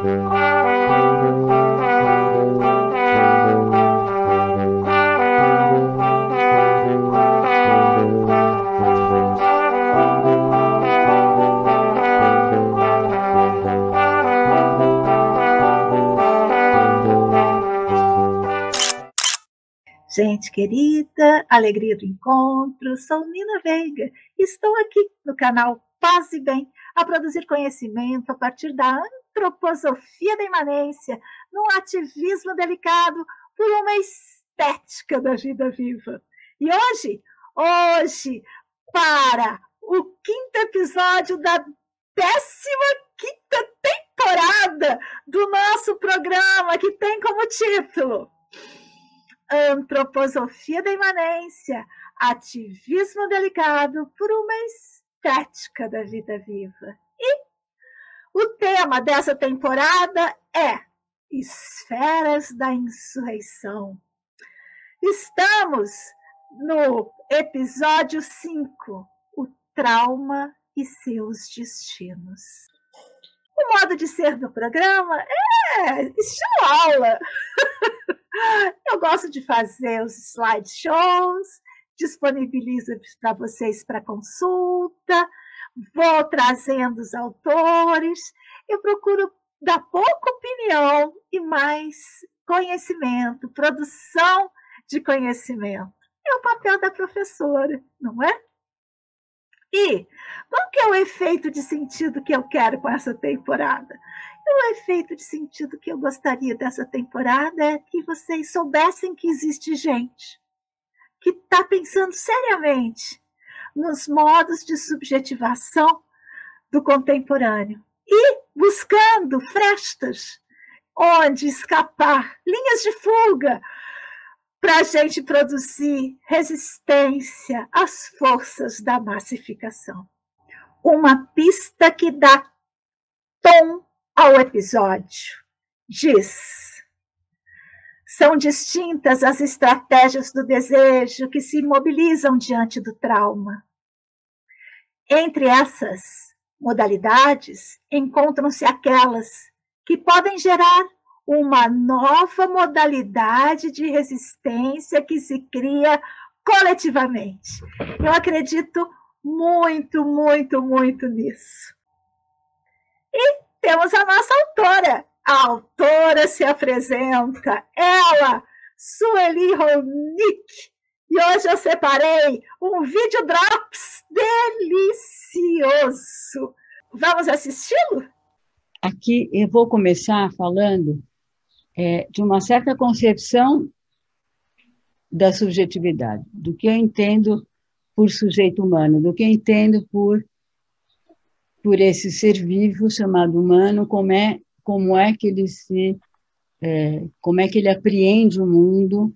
Gente querida, alegria do encontro, sou Nina Veiga. Estou aqui no canal Paz e Bem a produzir conhecimento a partir da antroposofia da imanência, num ativismo delicado por uma estética da vida viva. E hoje, para o 5º episódio da 15ª temporada do nosso programa, que tem como título Antroposofia da imanência, ativismo delicado por uma estética da vida viva. E o tema dessa temporada é Esferas da Insurreição. Estamos no episódio 5, o trauma e seus destinos. O modo de ser do programa é estilo aula. Eu gosto de fazer os slideshows, disponibilizo para vocês para consulta, vou trazendo os autores, eu procuro dar pouca opinião e mais conhecimento, produção de conhecimento. É o papel da professora, não é? E qual que é o efeito de sentido que eu quero com essa temporada? O efeito de sentido que eu gostaria dessa temporada é que vocês soubessem que existe gente que está pensando seriamente nos modos de subjetivação do contemporâneo e buscando frestas onde escapar, linhas de fuga, para a gente produzir resistência às forças da massificação. Uma pista que dá tom ao episódio diz: são distintas as estratégias do desejo que se mobilizam diante do trauma. Entre essas modalidades, encontram-se aquelas que podem gerar uma nova modalidade de resistência que se cria coletivamente. Eu acredito muito, muito, muito nisso. E temos a nossa autora. A autora se apresenta, ela, Sueli Ronick. E hoje eu separei um vídeo drops delicioso. Vamos assisti-lo? Aqui eu vou começar falando de uma certa concepção da subjetividade, do que eu entendo por sujeito humano, do que eu entendo por esse ser vivo chamado humano, como é que ele apreende o mundo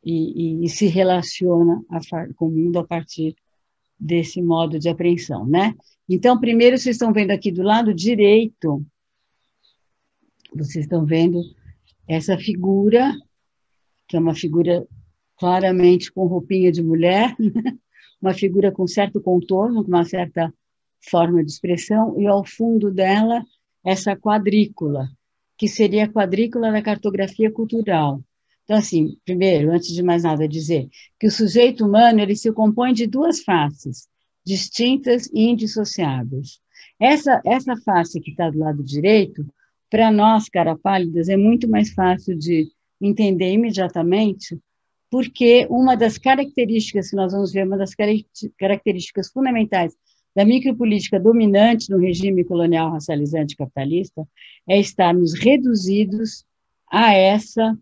e se relaciona com o mundo a partir desse modo de apreensão, né? Então, primeiro, vocês estão vendo aqui do lado direito, vocês estão vendo essa figura, que é uma figura claramente com roupinha de mulher, uma figura com certo contorno, com uma certa forma de expressão, e ao fundo dela, essa quadrícula, que seria a quadrícula da cartografia cultural. Então, assim, primeiro, antes de mais nada, dizer que o sujeito humano ele se compõe de duas faces, distintas e indissociáveis. Essa face que está do lado direito, para nós, cara pálidas, é muito mais fácil de entender imediatamente, porque uma das características que nós vamos ver, uma das características fundamentais da micropolítica dominante no regime colonial racializante capitalista é estarmos reduzidos a essa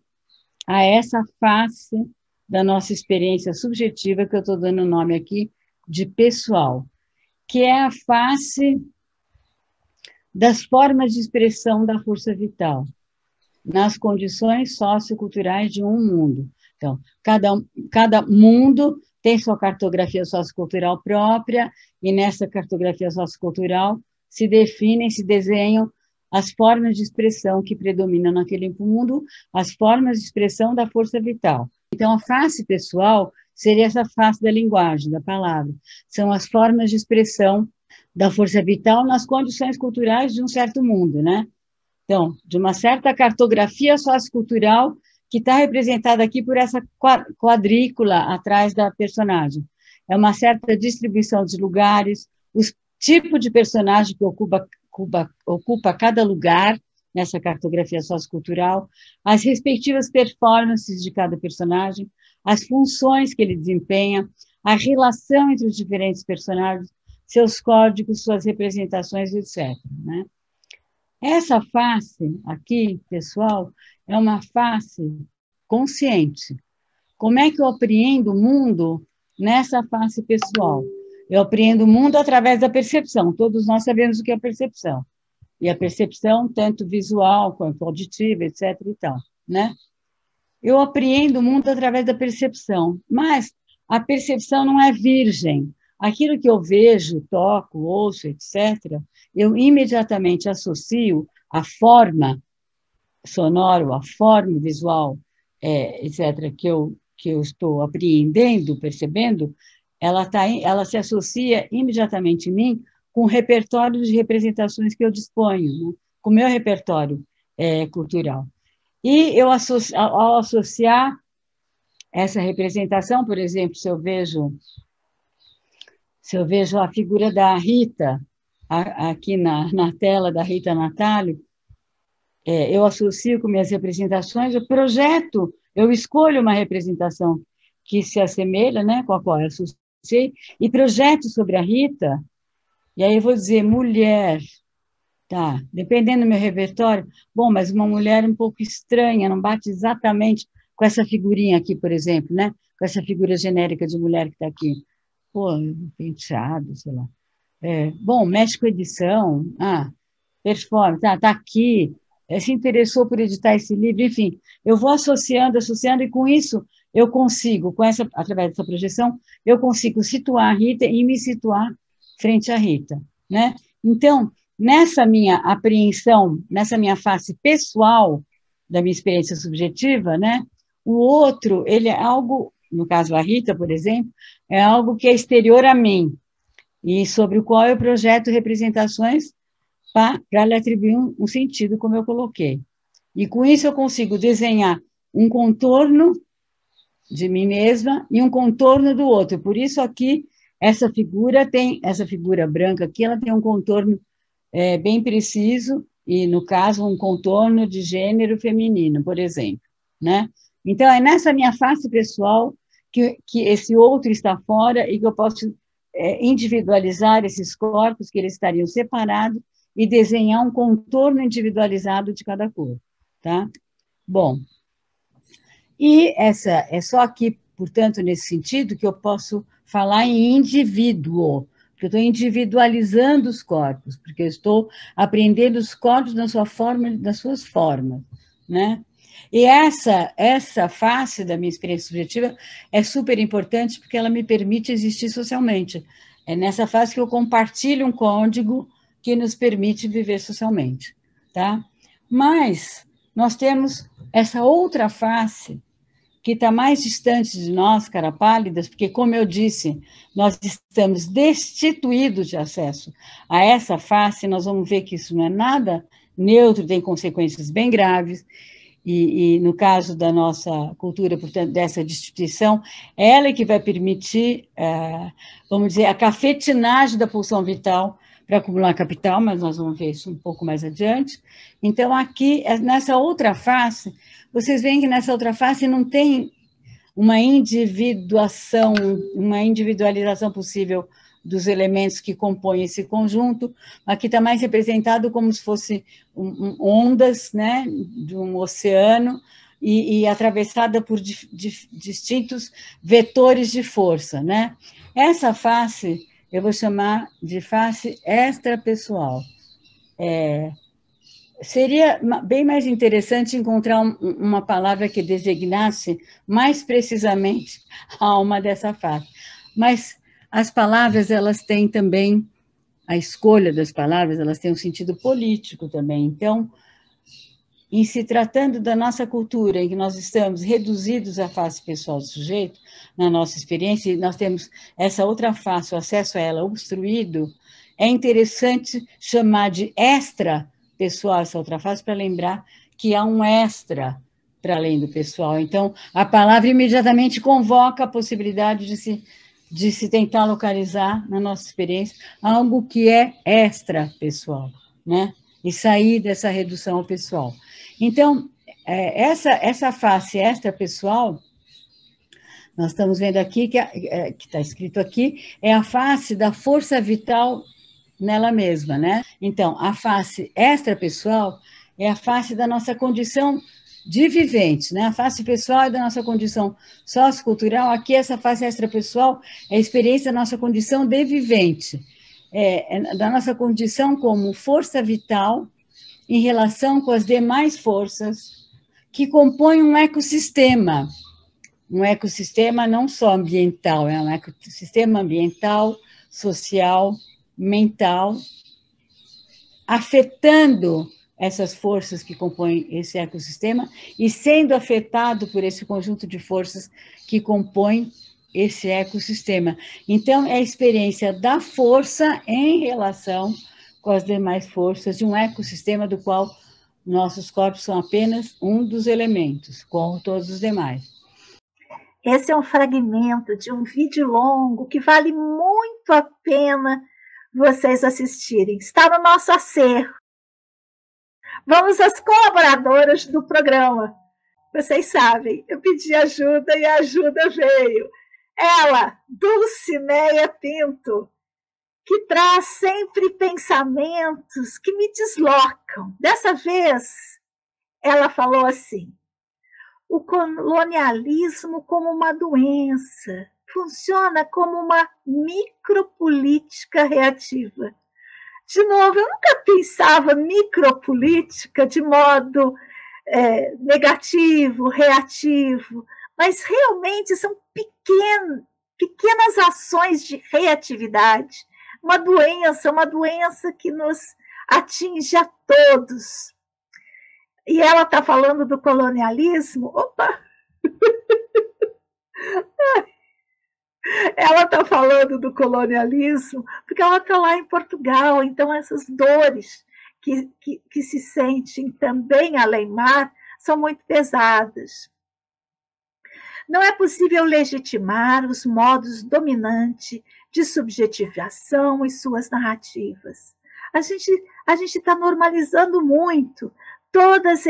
face da nossa experiência subjetiva, que eu estou dando o nome aqui de pessoal, que é a face das formas de expressão da força vital, nas condições socioculturais de um mundo. Então, cada mundo tem sua cartografia sociocultural própria, e nessa cartografia sociocultural se definem, se desenham as formas de expressão que predominam naquele mundo, as formas de expressão da força vital. Então, a face pessoal seria essa face da linguagem, da palavra. São as formas de expressão da força vital nas condições culturais de um certo mundo, né? Então, de uma certa cartografia sociocultural que está representada aqui por essa quadrícula atrás da personagem. É uma certa distribuição de lugares, o tipo de personagem que ocupa cada lugar nessa cartografia sociocultural, as respectivas performances de cada personagem, as funções que ele desempenha, a relação entre os diferentes personagens, seus códigos, suas representações, etc. Né? Essa face aqui, pessoal, é uma face consciente. Como é que eu apreendo o mundo nessa face pessoal? Eu apreendo o mundo através da percepção. Todos nós sabemos o que é percepção. E a percepção, tanto visual quanto auditiva, etc. e tal, né? Eu apreendo o mundo através da percepção, mas a percepção não é virgem. Aquilo que eu vejo, toco, ouço, etc., eu imediatamente associo a forma sonora, a forma visual, etc., que eu estou apreendendo, percebendo, ela se associa imediatamente em mim com o repertório de representações que eu disponho, né? Com o meu repertório cultural. E eu, ao associar essa representação, por exemplo, se eu vejo a figura da Rita, aqui na tela da Rita Natalio, eu associo com minhas representações, eu projeto, eu escolho uma representação que se assemelha, né, com a qual eu associei, e projeto sobre a Rita, e aí eu vou dizer mulher, tá, dependendo do meu repertório, bom, mas uma mulher um pouco estranha, não bate exatamente com essa figurinha aqui, por exemplo, né, com essa figura genérica de mulher que está aqui. Pô, penteado, sei lá. Bom, mexe com edição, performance, tá aqui, se interessou por editar esse livro, enfim, eu vou associando, e com isso eu consigo, através dessa projeção, eu consigo situar a Rita e me situar frente à Rita, né? Então, nessa minha apreensão, nessa minha face pessoal da minha experiência subjetiva, né? O outro, ele é algo, no caso a Rita, por exemplo, é algo que é exterior a mim, e sobre o qual eu projeto representações para lhe atribuir um sentido, como eu coloquei. E com isso eu consigo desenhar um contorno de mim mesma e um contorno do outro. Por isso aqui, essa figura branca aqui, ela tem um contorno bem preciso, e no caso um contorno de gênero feminino, por exemplo, né? Então é nessa minha face pessoal que esse outro está fora e que eu posso individualizar esses corpos, que eles estariam separados, e desenhar um contorno individualizado de cada cor, tá? Bom, e essa é só aqui, portanto, nesse sentido, que eu posso falar em indivíduo, porque eu estou individualizando os corpos, porque eu estou aprendendo os corpos na sua forma, nas suas formas, né? E essa face da minha experiência subjetiva é super importante, porque ela me permite existir socialmente. É nessa fase que eu compartilho um código que nos permite viver socialmente, tá? Mas nós temos essa outra face que está mais distante de nós, cara pálidas, porque, como eu disse, nós estamos destituídos de acesso a essa face, nós vamos ver que isso não é nada neutro, tem consequências bem graves, e no caso da nossa cultura, portanto, dessa destituição, ela é que vai permitir, vamos dizer, a cafetinagem da pulsão vital para acumular capital, mas nós vamos ver isso um pouco mais adiante. Então, aqui, nessa outra face, vocês veem que nessa outra face não tem uma individuação, uma individualização possível dos elementos que compõem esse conjunto. Aqui está mais representado como se fosse ondas, né, de um oceano, e atravessada por distintos vetores de força, né? Essa face eu vou chamar de face extrapessoal. Seria bem mais interessante encontrar uma palavra que designasse mais precisamente a alma dessa face. Mas as palavras, elas têm também, a escolha das palavras, elas têm um sentido político também. Então, em se tratando da nossa cultura, em que nós estamos reduzidos à face pessoal do sujeito, na nossa experiência, e nós temos essa outra face, o acesso a ela obstruído, é interessante chamar de extra pessoal, essa outra face, para lembrar que há um extra para além do pessoal. Então, a palavra imediatamente convoca a possibilidade de se tentar localizar, na nossa experiência, algo que é extra-pessoal, né? E sair dessa redução ao pessoal. Então, essa face extra-pessoal, nós estamos vendo aqui, que está escrito aqui, é a face da força vital nela mesma, né? Então, a face extra-pessoal é a face da nossa condição de vivente, né? A face pessoal é da nossa condição sociocultural, aqui essa face extrapessoal é a experiência da nossa condição de vivente, da nossa condição como força vital em relação com as demais forças que compõem um ecossistema não só ambiental, é um ecossistema ambiental, social, mental, afetando essas forças que compõem esse ecossistema e sendo afetado por esse conjunto de forças que compõem esse ecossistema. Então, é a experiência da força em relação com as demais forças de um ecossistema do qual nossos corpos são apenas um dos elementos, como todos os demais. Esse é um fragmento de um vídeo longo que vale muito a pena vocês assistirem. Está no nosso acervo. Vamos às colaboradoras do programa. Vocês sabem, eu pedi ajuda e a ajuda veio. Ela, Dulcineia Pinto, que traz sempre pensamentos que me deslocam. Dessa vez, ela falou assim: o colonialismo como uma doença funciona como uma micropolítica reativa. De novo, eu nunca pensava micropolítica de modo negativo, reativo, mas realmente são pequenas ações de reatividade. Uma doença que nos atinge a todos. E ela está falando do colonialismo. Opa! Ela está falando do colonialismo porque ela está lá em Portugal, então essas dores que se sentem também além-mar são muito pesadas. Não é possível legitimar os modos dominantes de subjetivação e suas narrativas. A gente está normalizando muito todas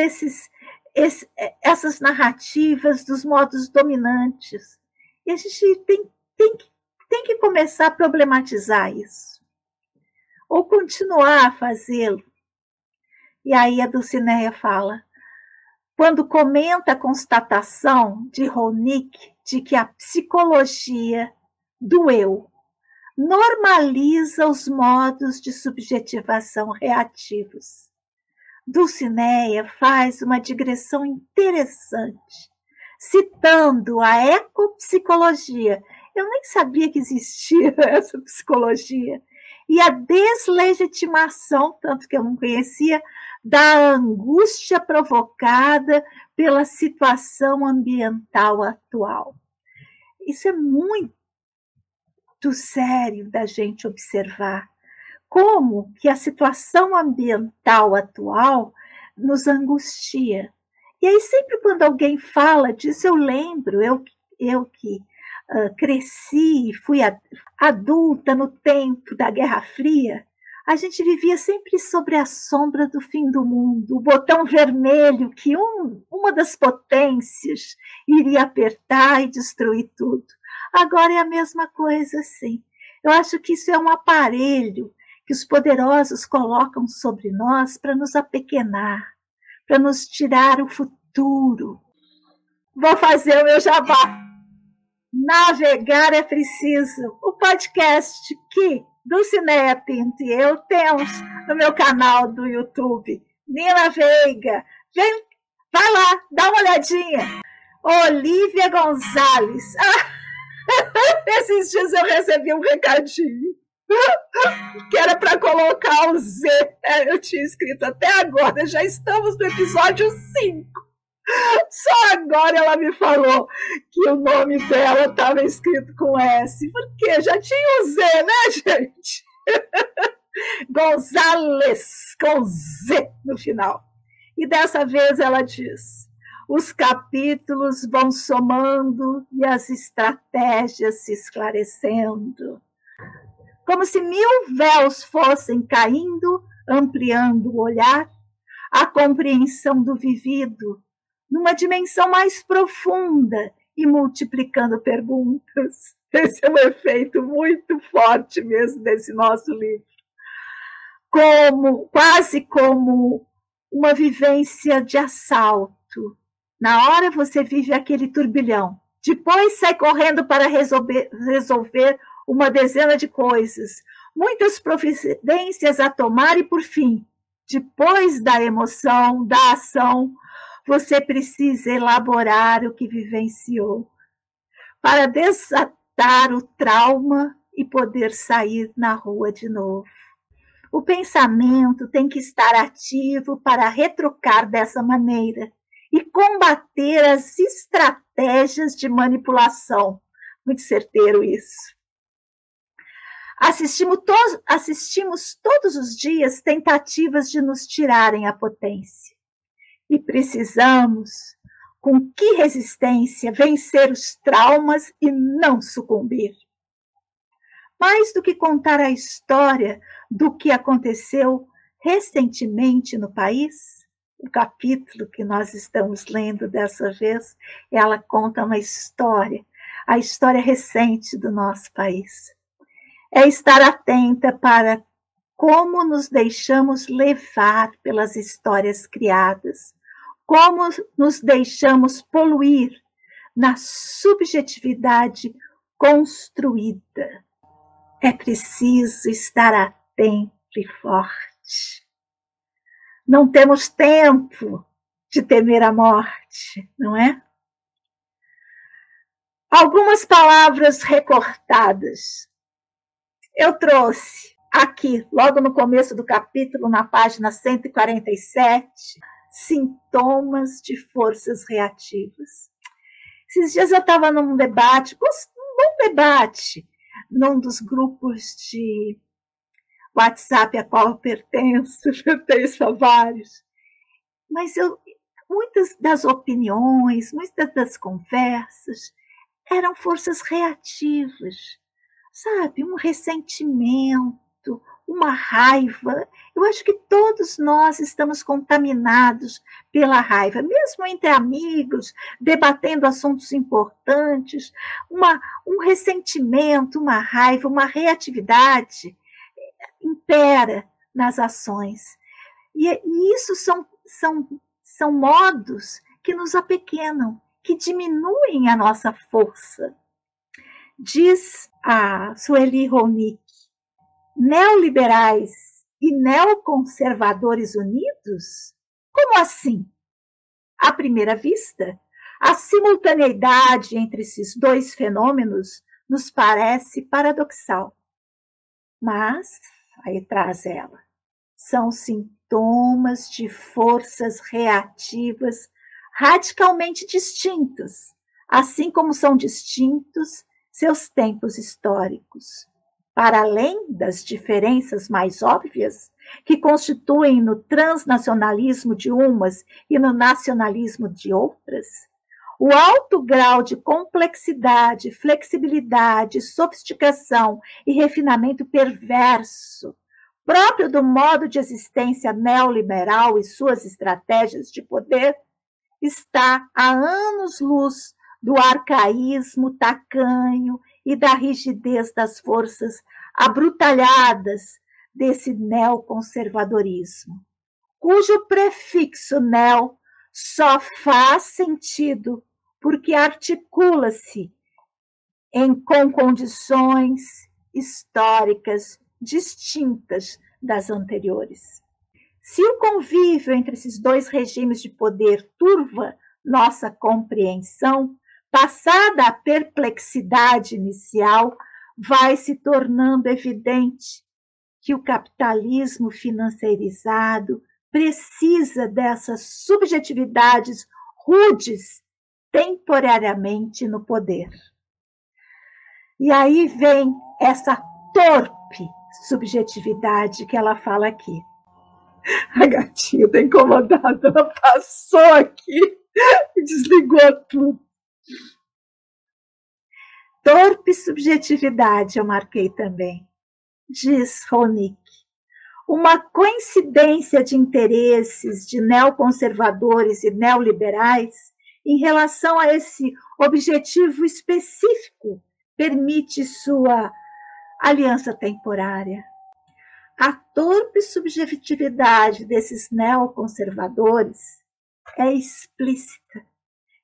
essas narrativas dos modos dominantes. E a gente tem que começar a problematizar isso. Ou continuar a fazê-lo. E aí a Dulcineia fala: quando comenta a constatação de Ronick de que a psicologia do eu normaliza os modos de subjetivação reativos, Dulcineia faz uma digressão interessante, citando a ecopsicologia. Eu nem sabia que existia essa psicologia. E a deslegitimação, tanto que eu não conhecia, da angústia provocada pela situação ambiental atual. Isso é muito sério da gente observar. Como que a situação ambiental atual nos angustia. E aí, sempre quando alguém fala disso, eu lembro, eu que cresci e fui adulta no tempo da Guerra Fria, a gente vivia sempre sobre a sombra do fim do mundo, o botão vermelho que uma das potências iria apertar e destruir tudo. Agora é a mesma coisa, sim. Eu acho que isso é um aparelho que os poderosos colocam sobre nós para nos apequenar, para nos tirar o futuro. Vou fazer o meu jabá. Navegar é preciso. O podcast que Dulcineia Pinto e eu temos no meu canal do YouTube. Nina Veiga. Vai lá, dá uma olhadinha. Olivia Gonzalez. Esses dias eu recebi um recadinho que era para colocar o Z. Eu tinha escrito até agora, já estamos no episódio 5. Só agora ela me falou que o nome dela estava escrito com S, porque já tinha o Z, né, gente? Gonzalez, com Z no final. E dessa vez ela diz: os capítulos vão somando e as estratégias se esclarecendo. Como se 1000 véus fossem caindo, ampliando o olhar, a compreensão do vivido, numa dimensão mais profunda e multiplicando perguntas. Esse é um efeito muito forte mesmo desse nosso livro. Quase como uma vivência de assalto. Na hora você vive aquele turbilhão. Depois sai correndo para resolver uma dezena de coisas. Muitas providências a tomar e, por fim, depois da emoção, da ação, você precisa elaborar o que vivenciou para desatar o trauma e poder sair na rua de novo. O pensamento tem que estar ativo para retrucar dessa maneira e combater as estratégias de manipulação. Muito certeiro isso. Assistimos todos os dias tentativas de nos tirarem a potência. E precisamos, com que resistência, vencer os traumas e não sucumbir. Mais do que contar a história do que aconteceu recentemente no país, o capítulo que nós estamos lendo dessa vez, ela conta uma história, a história recente do nosso país. É estar atenta para como nos deixamos levar pelas histórias criadas, como nos deixamos poluir na subjetividade construída. É preciso estar atento e forte. Não temos tempo de temer a morte, não é? Algumas palavras recortadas. Eu trouxe aqui, logo no começo do capítulo, na página 147, sintomas de forças reativas. Esses dias eu estava num debate, num dos grupos de WhatsApp a qual eu pertenço a vários, mas muitas das opiniões, muitas das conversas eram forças reativas, sabe? Um ressentimento, uma raiva. Eu acho que todos nós estamos contaminados pela raiva, mesmo entre amigos, debatendo assuntos importantes, um ressentimento, uma raiva, uma reatividade impera nas ações. E isso são modos que nos apequenam, que diminuem a nossa força. Diz a Sueli Ronick, neoliberais e neoconservadores unidos? Como assim? À primeira vista, a simultaneidade entre esses dois fenômenos nos parece paradoxal. Mas, aí traz ela, são sintomas de forças reativas radicalmente distintas, assim como são distintos seus tempos históricos. Para além das diferenças mais óbvias que constituem no transnacionalismo de umas e no nacionalismo de outras, o alto grau de complexidade, flexibilidade, sofisticação e refinamento perverso, próprio do modo de existência neoliberal e suas estratégias de poder, está a anos-luz do arcaísmo tacanho e da rigidez das forças abrutalhadas desse neoconservadorismo, cujo prefixo neo só faz sentido porque articula-se com condições históricas distintas das anteriores. Se o convívio entre esses dois regimes de poder turva nossa compreensão, passada a perplexidade inicial, vai se tornando evidente que o capitalismo financeirizado precisa dessas subjetividades rudes temporariamente no poder. E aí vem essa torpe subjetividade que ela fala aqui. A gatinha está incomodada, ela passou aqui e desligou tudo. Torpe subjetividade, eu marquei também, diz Honeck. Uma coincidência de interesses de neoconservadores e neoliberais em relação a esse objetivo específico permite sua aliança temporária. A torpe subjetividade desses neoconservadores é explícita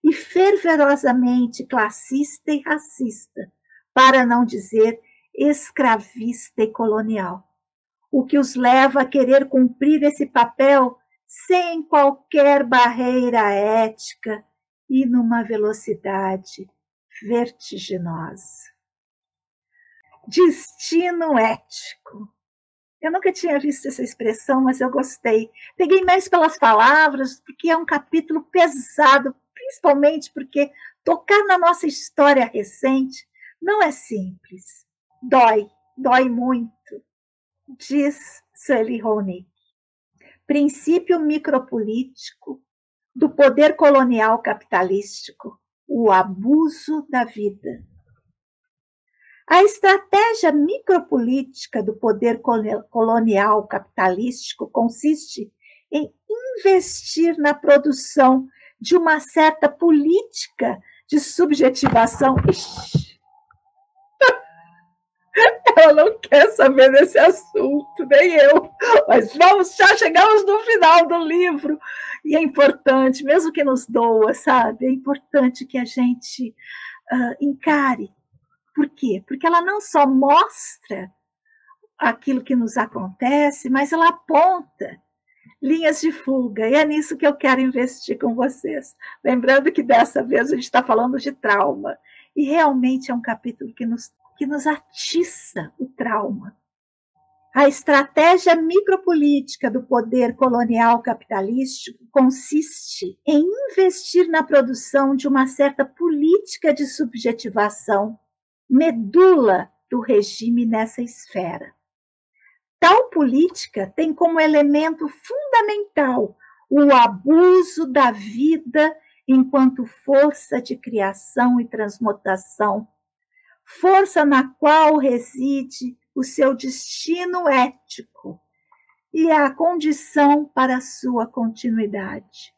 e fervorosamente classista e racista, para não dizer escravista e colonial, o que os leva a querer cumprir esse papel sem qualquer barreira ética e numa velocidade vertiginosa. Destino ético. Eu nunca tinha visto essa expressão, mas eu gostei. Peguei mais pelas palavras, porque é um capítulo pesado, principalmente porque tocar na nossa história recente não é simples. Dói muito, diz Sally Honeck. Princípio micropolítico do poder colonial capitalístico, o abuso da vida. A estratégia micropolítica do poder colonial capitalístico consiste em investir na produção de uma certa política de subjetivação. Ixi. Ela não quer saber desse assunto, nem eu. Mas já chegamos no final do livro. E é importante, mesmo que nos doa, sabe? É importante que a gente encare. Por quê? Porque ela não só mostra aquilo que nos acontece, mas ela aponta linhas de fuga. E é nisso que eu quero investir com vocês. Lembrando que dessa vez a gente está falando de trauma. E realmente é um capítulo que nos atiça o trauma. A estratégia micropolítica do poder colonial capitalístico consiste em investir na produção de uma certa política de subjetivação, medula do regime nessa esfera. Tal política tem como elemento fundamental o abuso da vida enquanto força de criação e transmutação, força na qual reside o seu destino ético e a condição para a sua continuidade.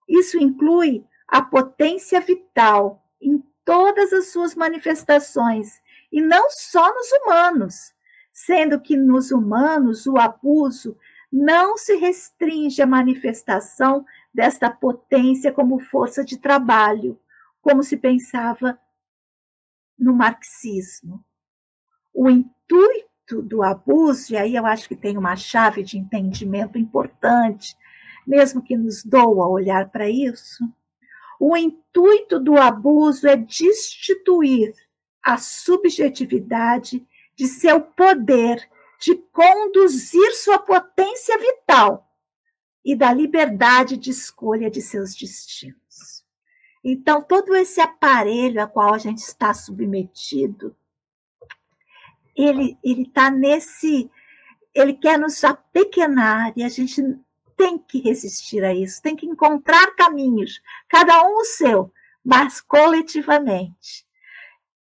Isso inclui a potência vital em todas as suas manifestações, e não só nos humanos, sendo que nos humanos o abuso não se restringe à manifestação desta potência como força de trabalho, como se pensava no marxismo. O intuito do abuso, e aí eu acho que tem uma chave de entendimento importante, mesmo que nos doa olhar para isso, o intuito do abuso é destituir a subjetividade de seu poder de conduzir sua potência vital e da liberdade de escolha de seus destinos. Então, todo esse aparelho a qual a gente está submetido, ele está ele quer nos apequenar e a gente tem que resistir a isso, tem que encontrar caminhos, cada um o seu, mas coletivamente.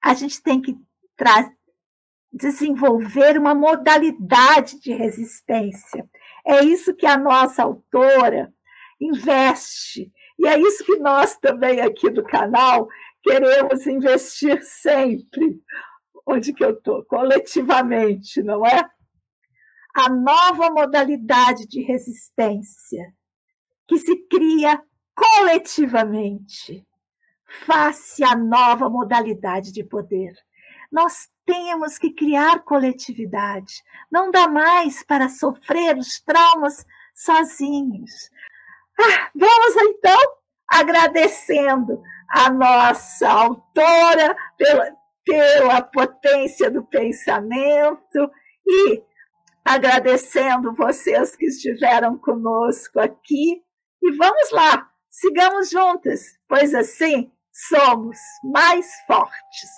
A gente tem que desenvolver uma modalidade de resistência. É isso que a nossa autora investe, e é isso que nós também aqui do canal queremos investir sempre. Onde que eu estou? Coletivamente, não é? A nova modalidade de resistência que se cria coletivamente face à nova modalidade de poder. Nós temos que criar coletividade. Não dá mais para sofrer os traumas sozinhos. Vamos, então, agradecendo a nossa autora pela potência do pensamento e agradecendo vocês que estiveram conosco aqui. E vamos lá, sigamos juntas, pois assim somos mais fortes.